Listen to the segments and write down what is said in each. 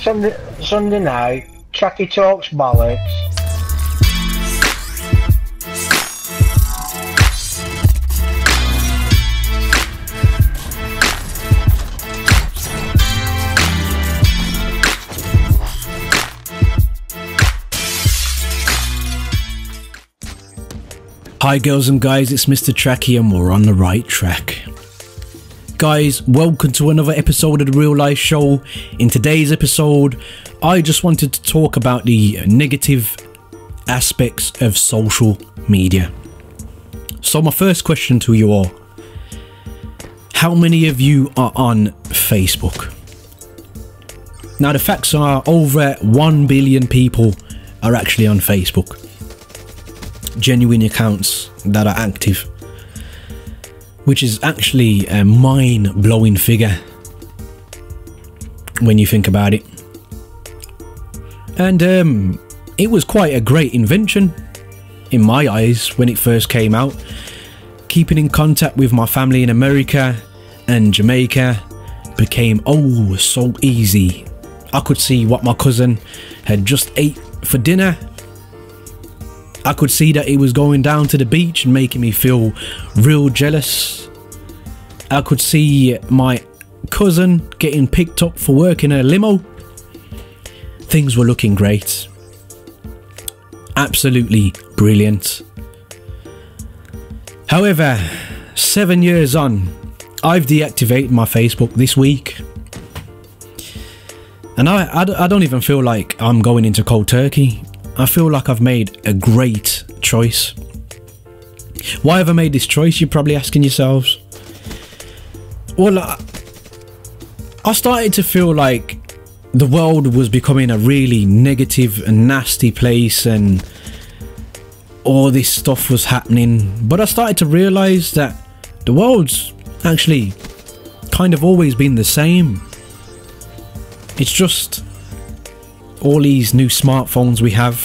Sunday night, Tracky talks bollocks. Hi girls and guys, it's MrTrakky and we're on the right track. Guys, welcome to another episode of the Real Life Show. In today's episode, I just wanted to talk about the negative aspects of social media. So my first question to you all, how many of you are on Facebook? Now the facts are over 1 billion people are actually on Facebook. Genuine accounts that are active, which is actually a mind-blowing figure when you think about it. And it was quite a great invention in my eyes when it first came out. Keeping in contact with my family in America and Jamaica became oh so easy. I could see what my cousin had just ate for dinner. I could see that he was going down to the beach and making me feel real jealous. I could see my cousin getting picked up for work in a limo. Things were looking great. Absolutely brilliant. However, 7 years on, I've deactivated my Facebook this week. And I don't even feel like I'm going into cold turkey. I feel like I've made a great choice. Why have I made this choice, you're probably asking yourselves? Well, I started to feel like the world was becoming a really negative and nasty place and all this stuff was happening. But I started to realise that the world's actually kind of always been the same. It's just all these new smartphones we have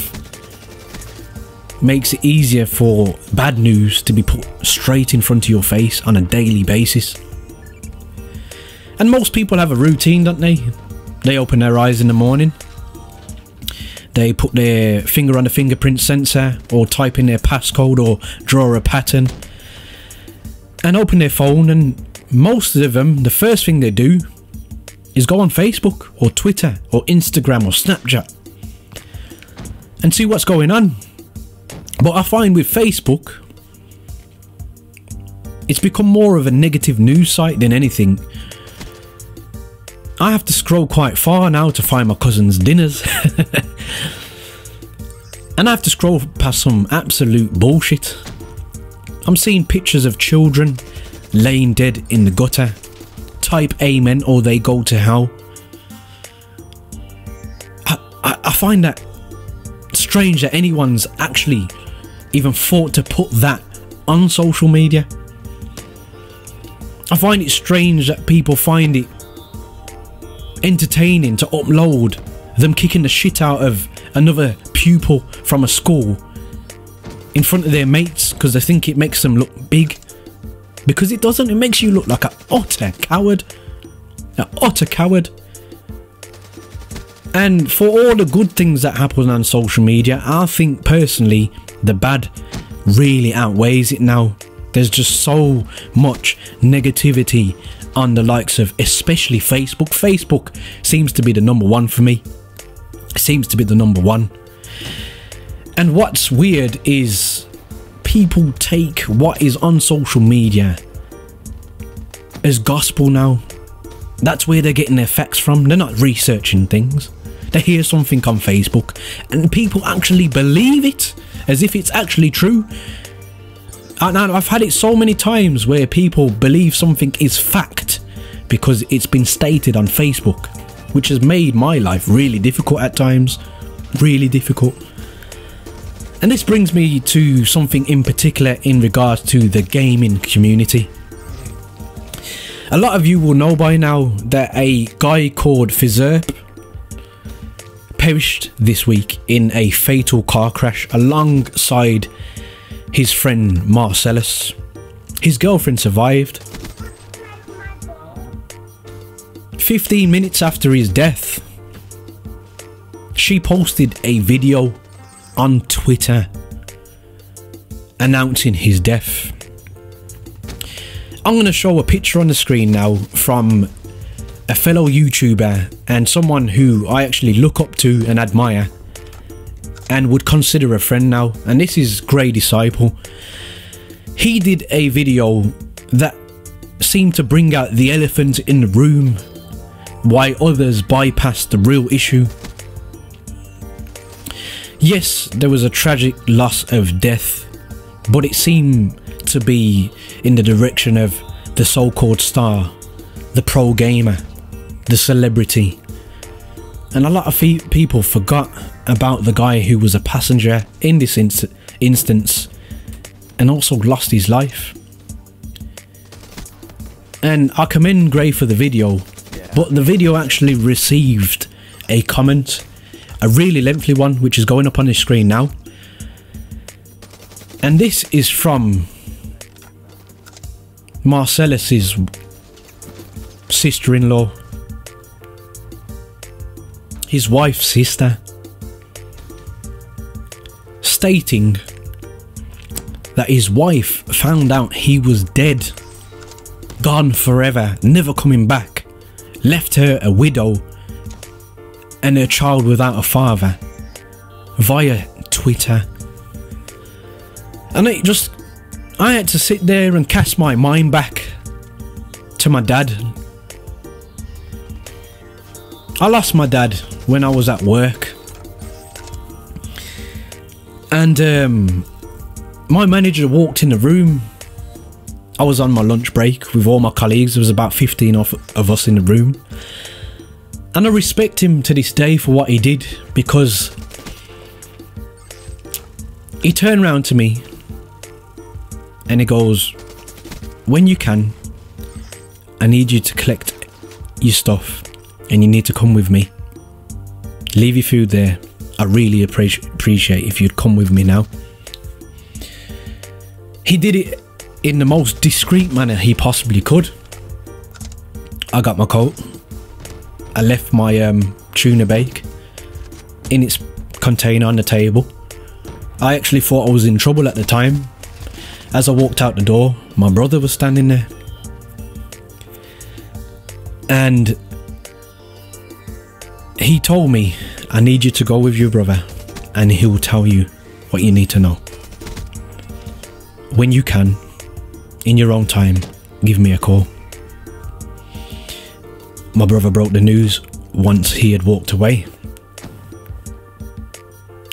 makes it easier for bad news to be put straight in front of your face on a daily basis. And most people have a routine, don't they? They open their eyes in the morning, they put their finger on the fingerprint sensor or type in their passcode or draw a pattern and open their phone, and most of them, the first thing they do is go on Facebook or Twitter or Instagram or Snapchat and see what's going on. But I find with Facebook, it's become more of a negative news site than anything. I have to scroll quite far now to find my cousin's dinners. And I have to scroll past some absolute bullshit. I'm seeing pictures of children laying dead in the gutter. Type amen or they go to hell. I find that strange that anyone's actually even thought to put that on social media. I find it strange that people find it entertaining to upload them kicking the shit out of another pupil from a school in front of their mates because they think it makes them look big. Because it doesn't, it makes you look like an utter coward. An utter coward. And for all the good things that happen on social media, I think personally the bad really outweighs it now. There's just so much negativity on the likes of especially Facebook. Facebook seems to be the number one for me. It seems to be the number one. And what's weird is people take what is on social media as gospel now. That's where they're getting their facts from. They're not researching things. They hear something on Facebook and people actually believe it as if it's actually true. And I've had it so many times where people believe something is fact because it's been stated on Facebook, which has made my life really difficult at times. Really difficult. And this brings me to something in particular in regards to the gaming community. A lot of you will know by now that a guy called Fizzerp perished this week in a fatal car crash alongside his friend Marcellus. His girlfriend survived. 15 minutes after his death, she posted a video on Twitter announcing his death. I'm going to show a picture on the screen now from a fellow YouTuber and someone who I actually look up to and admire and would consider a friend now, and this is Grey Disciple. He did a video that seemed to bring out the elephant in the room, why others bypassed the real issue. Yes, there was a tragic loss of death, but it seemed to be in the direction of the so-called star, the pro gamer, the celebrity. And a lot of people forgot about the guy who was a passenger in this instance and also lost his life. And I commend Grey for the video, but the video actually received a comment, a really lengthy one, which is going up on the screen now. And this is from Marcellus's sister-in-law, his wife's sister, stating that his wife found out he was dead, gone forever, never coming back, left her a widow and her child without a father, via Twitter. And I had to sit there and cast my mind back to my dad. I lost my dad when I was at work, and my manager walked in the room. I was on my lunch break with all my colleagues. There was about 15 of us in the room, and I respect him to this day for what he did, because he turned around to me and he goes, "When you can, I need you to collect your stuff and you need to come with me. Leave your food there. I really appreciate if you'd come with me now." He did it in the most discreet manner he possibly could. I got my coat. I left my tuna bake in its container on the table. I actually thought I was in trouble at the time. As I walked out the door, my brother was standing there. And he told me, "I need you to go with your brother and he will tell you what you need to know. When you can, in your own time, give me a call." My brother broke the news once he had walked away.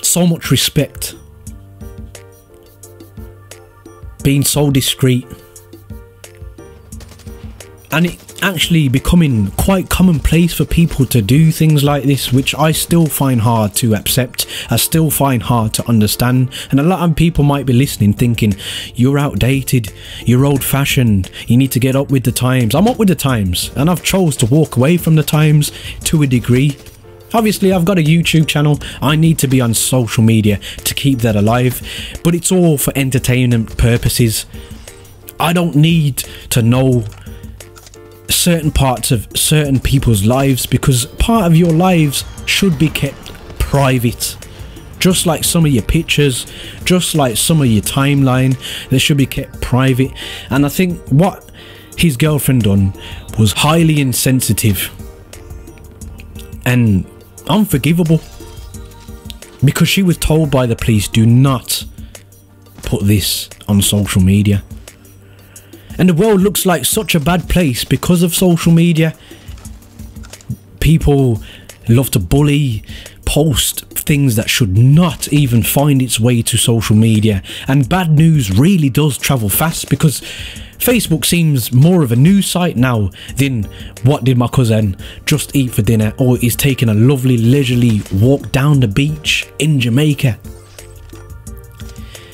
So much respect. Being so discreet. And it actually becoming quite commonplace for people to do things like this, which I still find hard to accept. I still find hard to understand. And a lot of people might be listening thinking, "You're outdated, you're old fashioned, you need to get up with the times." I'm up with the times, and I've chose to walk away from the times to a degree. Obviously, I've got a YouTube channel. I need to be on social media to keep that alive, but it's all for entertainment purposes. I don't need to know certain parts of certain people's lives, because part of your lives should be kept private. Just like some of your pictures, just like some of your timeline, they should be kept private. And I think what his girlfriend done was highly insensitive and unforgivable, because she was told by the police, "Do not put this on social media." And the world looks like such a bad place because of social media. People love to bully, post things that should not even find its way to social media. And bad news really does travel fast, because Facebook seems more of a news site now than "What did my cousin just eat for dinner?" or "Is taking a lovely leisurely walk down the beach in Jamaica."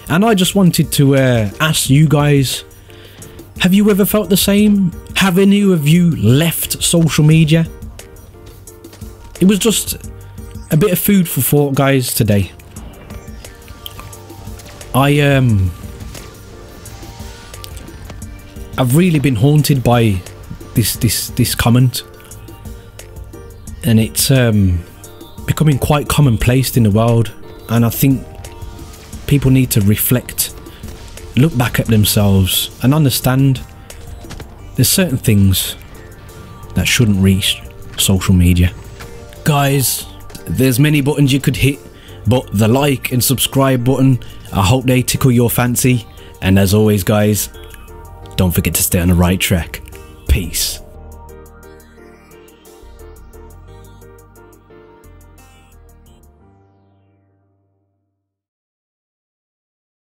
And I just wanted to ask you guys, have you ever felt the same? Have any of you left social media? It was just a bit of food for thought, guys, today. I've really been haunted by this comment, and it's becoming quite commonplace in the world, and I think people need to reflect, look back at themselves and understand there's certain things that shouldn't reach social media. Guys, there's many buttons you could hit, but the like and subscribe button, I hope they tickle your fancy. And as always guys, don't forget to stay on the right track. Peace.